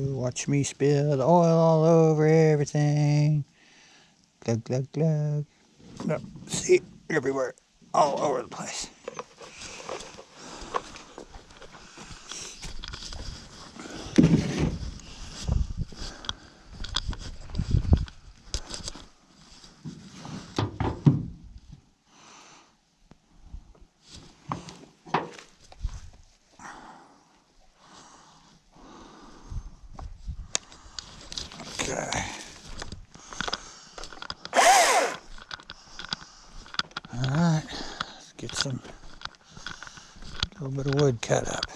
Watch me spill the oil all over everything. Glug, glug, glug. No, see, everywhere, all over the place. Okay. Alright, let's get a little bit of wood cut up.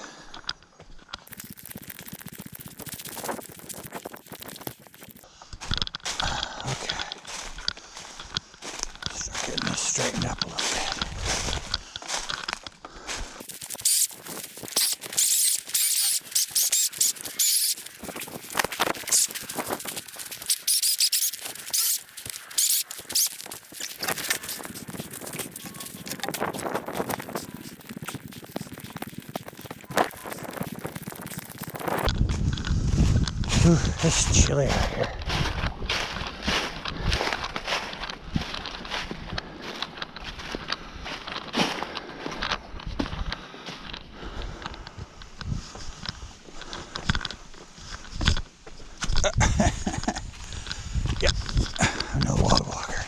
Okay. Start getting this straightened up a little bit. Ooh, it's chilly out here. Yep, no log walker.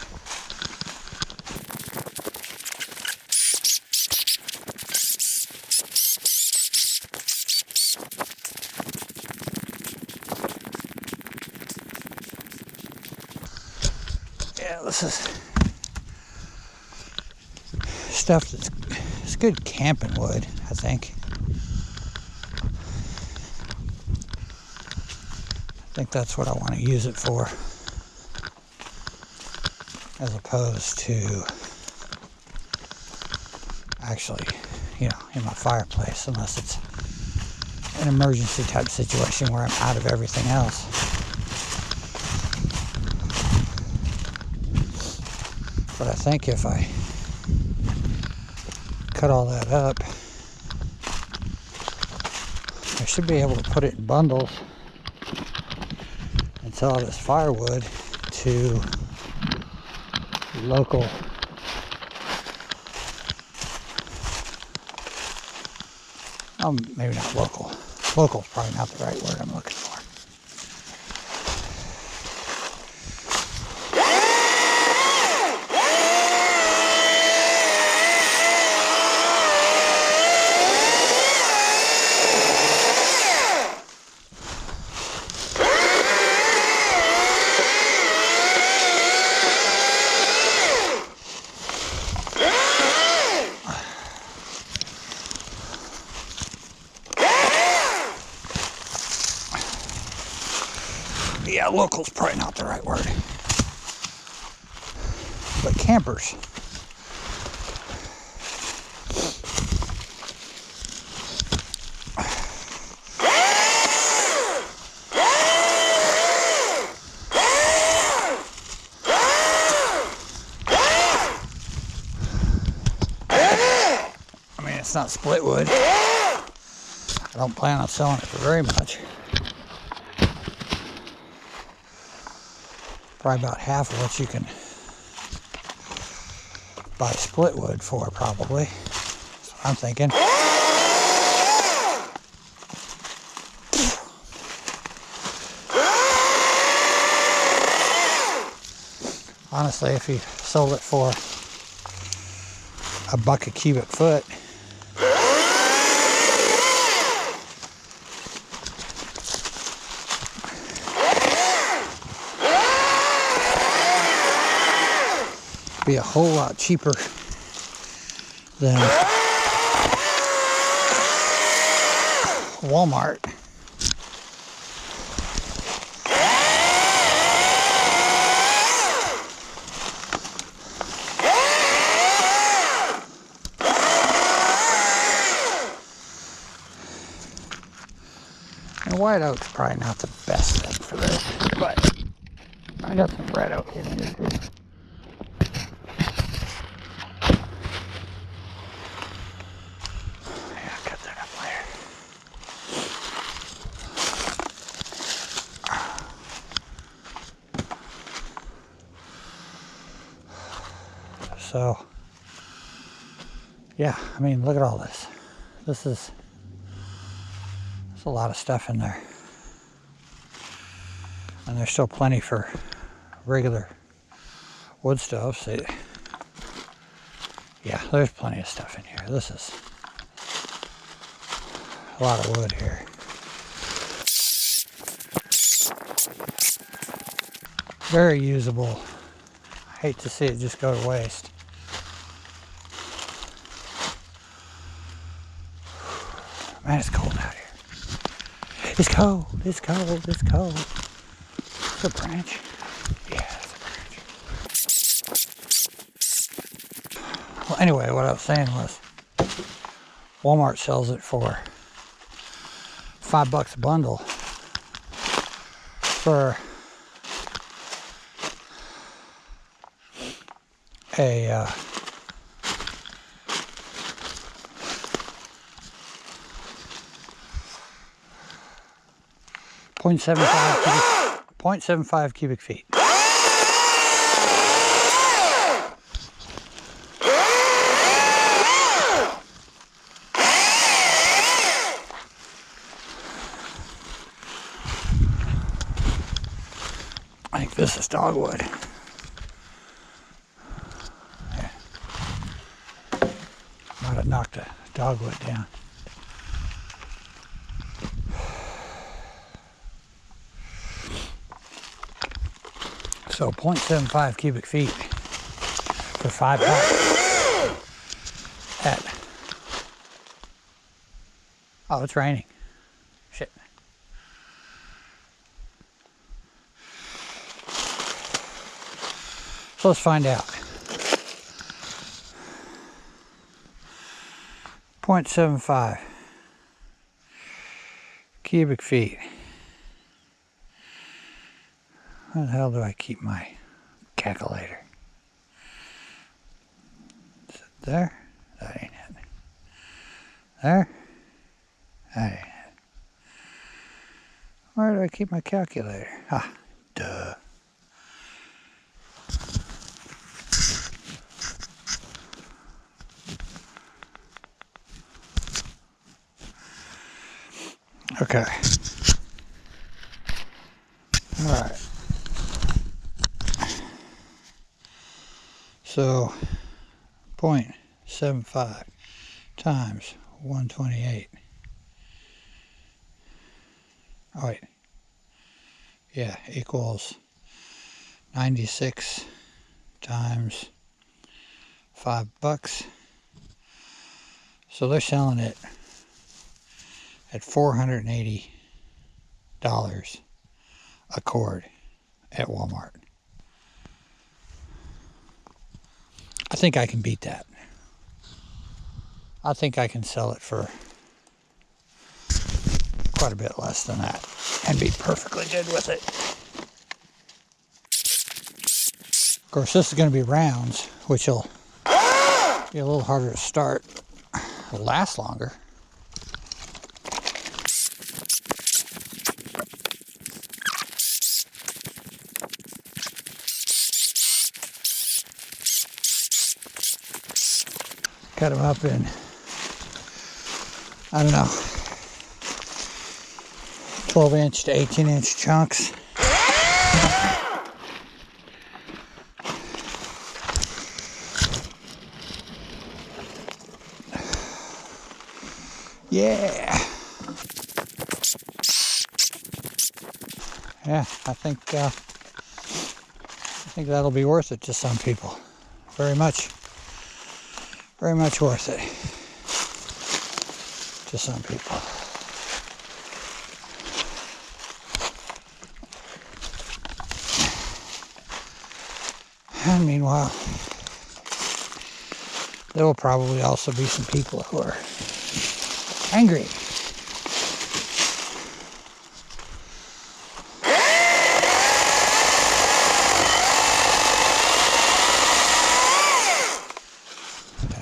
Yeah, this is stuff it's good camping wood, I think. I think that's what I want to use it for, as opposed to actually, in my fireplace, unless it's an emergency type situation where I'm out of everything else. But I think if I cut all that up, I should be able to put it in bundles and sell this firewood to local maybe not local. Local is probably not the right word I'm looking for. Yeah, local's probably not the right word. But campers. I mean, it's not split wood. I don't plan on selling it for very much. Probably about half of what you can buy split wood for, probably. That's what I'm thinking. Honestly, if you sold it for $1 a cubic foot, be a whole lot cheaper than Walmart. And white oak's probably not the best thing for this, but I got some red oak in here too. So, yeah, I mean, look at all this. There's a lot of stuff in there. And there's still plenty for regular wood stoves. See, yeah, there's plenty of stuff in here. This is a lot of wood here. Very usable. I hate to see it just go to waste. Man, it's cold out here. It's cold, it's cold, it's cold. It's a branch. Yeah, it's a branch. Well, anyway, what I was saying was Walmart sells it for $5 a bundle for a 0.75 cubic feet. I think this is dogwood. Yeah. Might have knocked the dogwood down. So 0.75 cubic feet for $5 at, oh, it's raining. Shit. So let's find out. 0.75 cubic feet. How the hell do I keep my calculator? Is it there? That ain't it. There? That ain't it. Where do I keep my calculator? Ah, duh. Okay. All right. So 0.75 times 128. Oh wait. Yeah, equals 96 times $5. So they're selling it at $480 a cord at Walmart. I think I can beat that. I think I can sell it for quite a bit less than that and be perfectly good with it. Of course, this is going to be rounds, which will be a little harder to start. It'll last longer. Cut them up in, I don't know, 12-inch to 18-inch chunks. Yeah. Yeah, I think that'll be worth it to some people. Very much worth it to some people. And meanwhile, there will probably also be some people who are angry.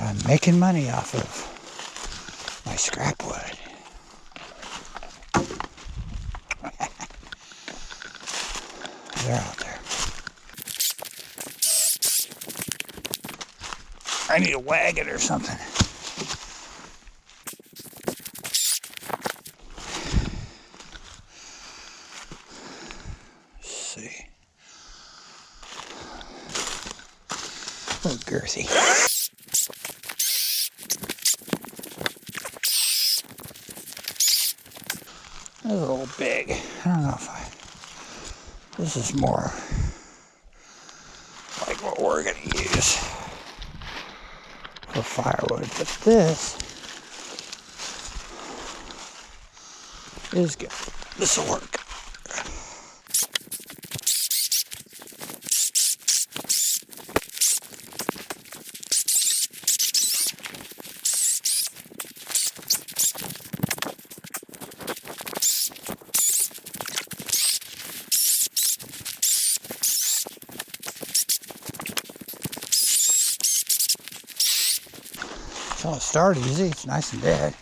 I'm making money off of my scrap wood. They're out there. I need a wagon or something. Let's see. A little girthy. That's a little big. I don't know if this is more like what we're gonna use for firewood, but this is good. This will work. So it started easy, it's nice and dead.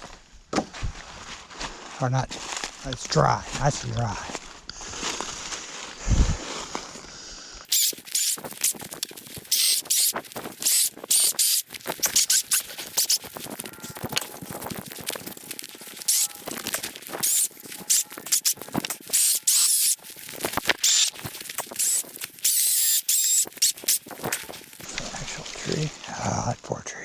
Or not, it's dry, nice and dry. The actual tree, that poor tree.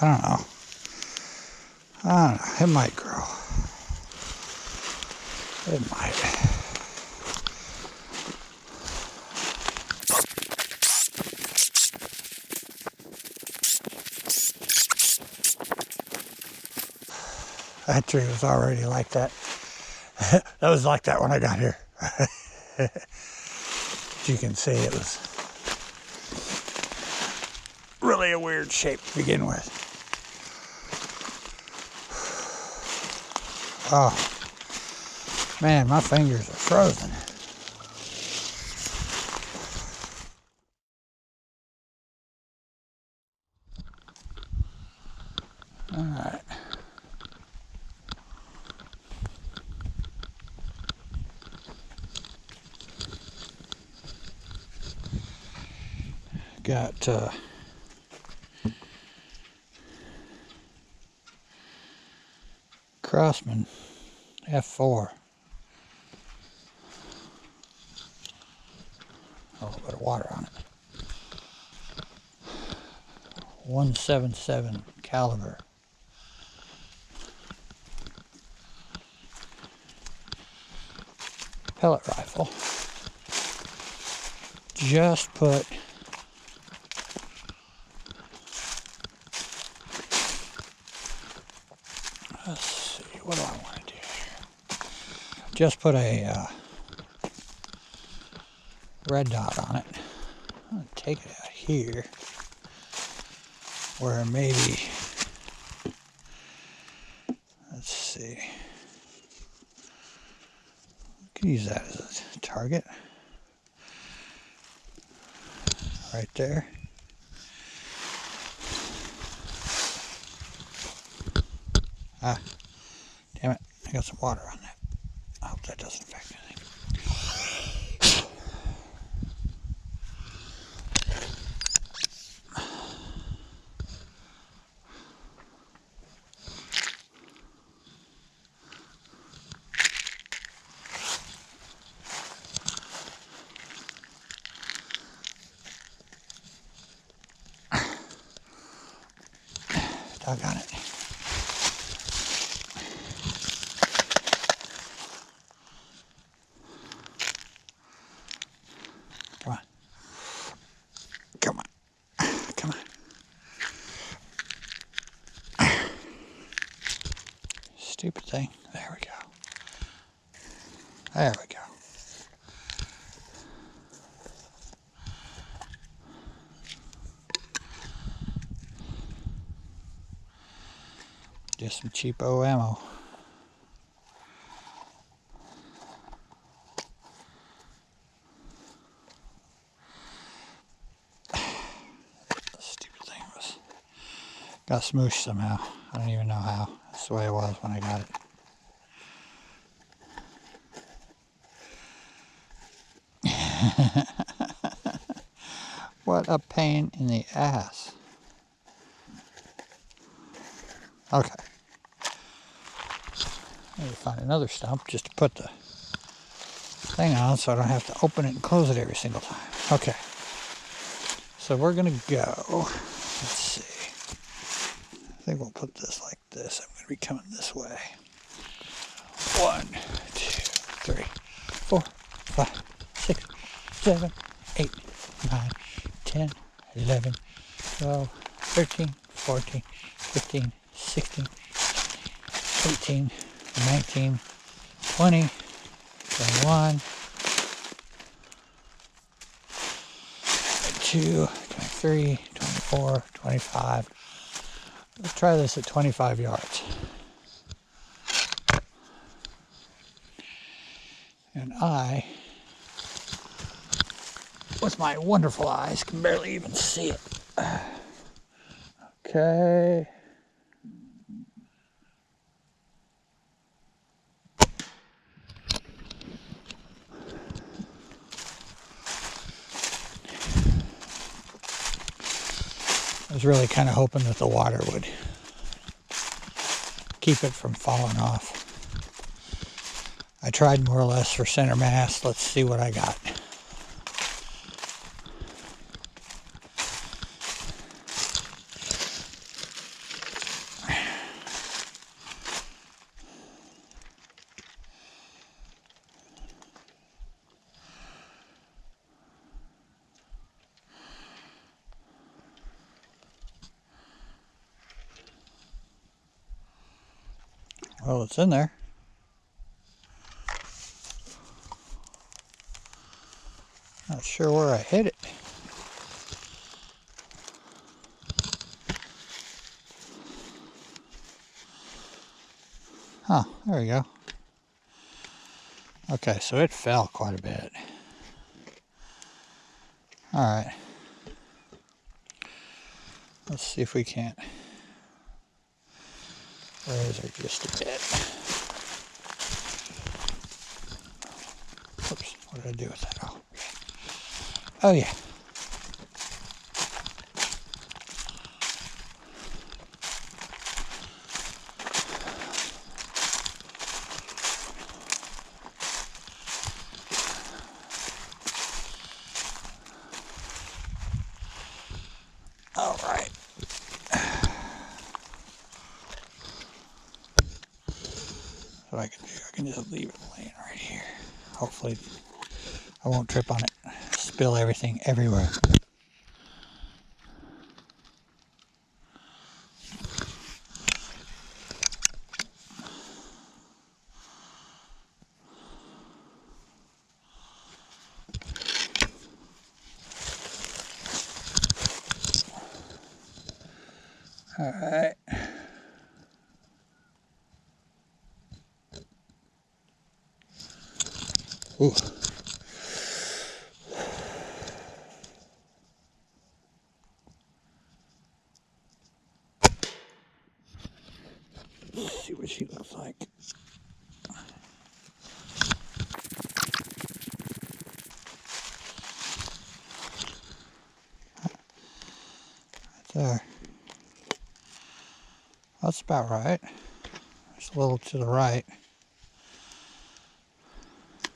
I don't know. It might grow. It might. That tree was already like that. That was like that when I got here. As you can see, it was really a weird shape to begin with. Oh, man, my fingers are frozen. All right. Got Crossman F4. A little bit of water on it. 177 caliber. Pellet rifle. Just put let's see, what do I want to do here? Just put a red dot on it. I'm going to take it out here where maybe, let's see, we can use that as a target right there. Ah, damn it, I got some water on that. I hope that doesn't affect anything. Doggone it. Come on. Come on. Come on. Stupid thing. There we go. There we go. Just some cheapo ammo. Stupid thing was got smooshed somehow. I don't even know how. That's the way it was when I got it. What a pain in the ass. Okay. I need to find another stump just to put the thing on so I don't have to open it and close it every single time. Okay. So we're going to go. Let's see. I think we'll put this like this. I'm going to be coming this way. 1, 2, 3, 4, 5, 6, 7, 8, 9, 10, 11, 12, 13, 14, 15, 16, 18, 19, 20, 21, 22, 23, 24, 25. Let's try this at 25 yards. And I, with my wonderful eyes, can barely even see it. Okay. I was really kind of hoping that the water would keep it from falling off. I tried more or less for center mass. Let's see what I got. Well, it's in there. Not sure where I hit it. Huh, there we go. Okay, so it fell quite a bit. Alright. Let's see if we can't raise her just a bit. Oops, what did I do with that? Oh yeah. All right. What I can do, I can just leave it laying right here. Hopefully I won't trip on it, spill everything everywhere. All right. Ooh. Let's see what she looks like. Right there. That's about right. Just a little to the right.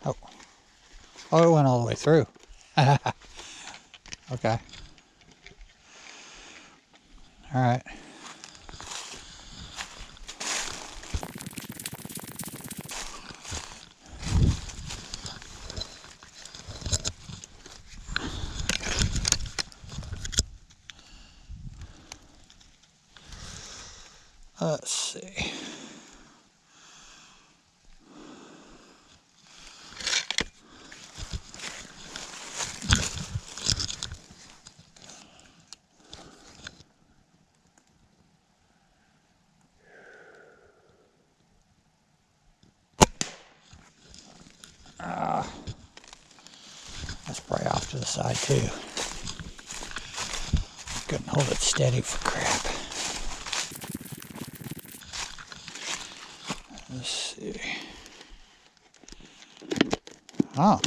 Oh. Oh, it went all the way through. Okay. All right. Let's see. That's probably off to the side too. Couldn't hold it steady for crap. Let's see. Oh.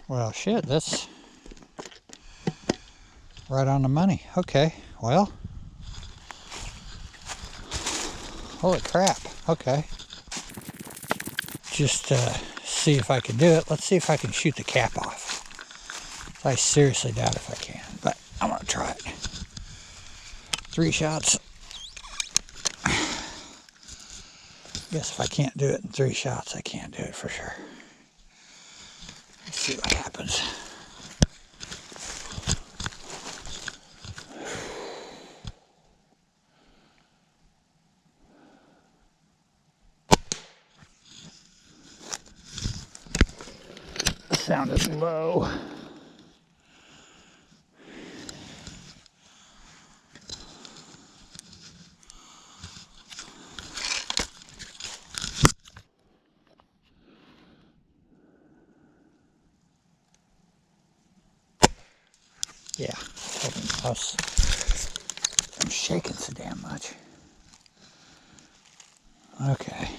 Well, shit, that's right on the money. Okay, well. Holy crap. Okay. Just see if I can do it. Let's see if I can shoot the cap off. I seriously doubt if I can, but I'm going to try it. 3 shots. Guess if I can't do it in 3 shots, I can't do it for sure. Let's see what happens. The sound is low. Yeah, I'm shaking so damn much. Okay.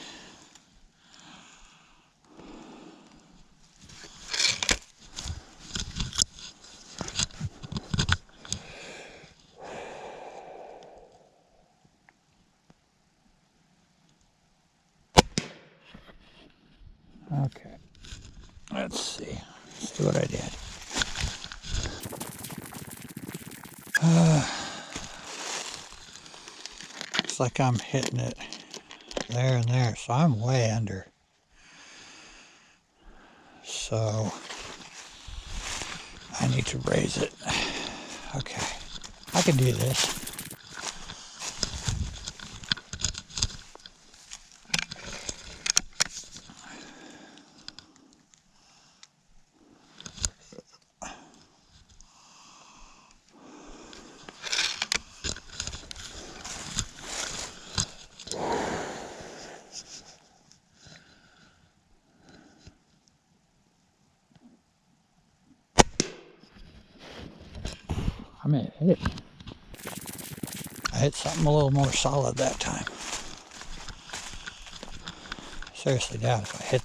Okay. Let's see. Let's see what I did. Looks like I'm hitting it there and there, so I'm way under. So I need to raise it. Okay. I can do this. I may have hit it. I hit something a little more solid that time. Seriously doubt if I hit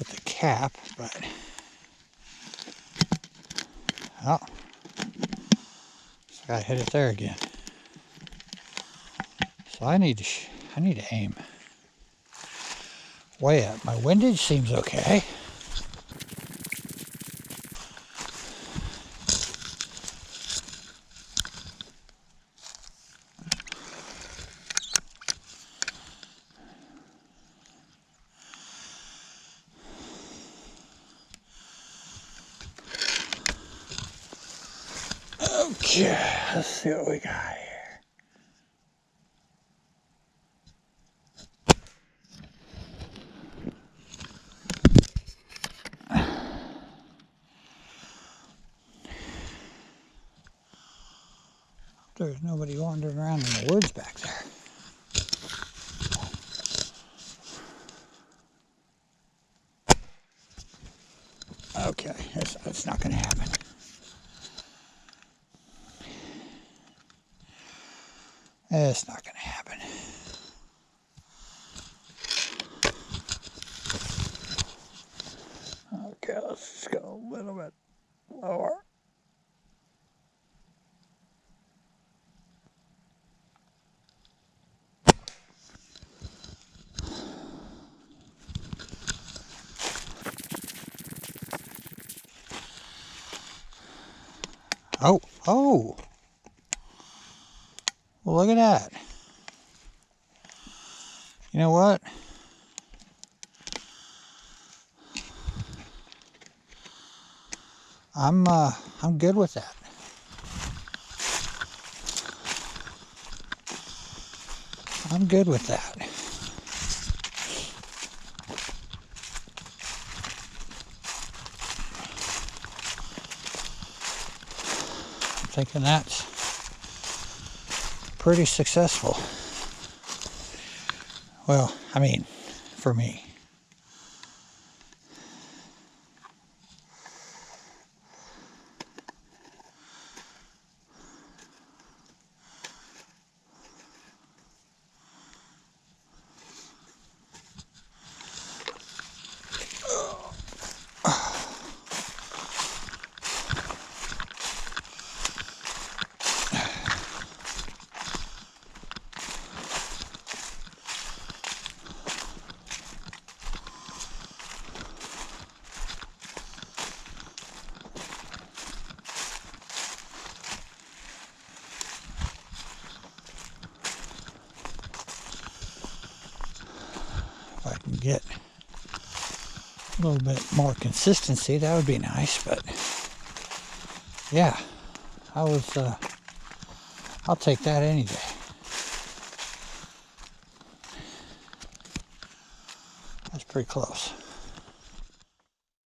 the cap, but oh, so I hit it there again. So I need to aim way up. My windage seems okay. Okay, let's see what we got here. There's nobody wandering around in the woods back there. Okay, that's not going to happen. It's not going to happen. Okay, let's just go a little bit lower. Oh, oh. Well, look at that. You know what? I'm good with that. I'm good with that. I'm thinking that's pretty successful. Well, I mean, for me. If I can get a little bit more consistency, that would be nice. But yeah, I'll take that any day. That's pretty close.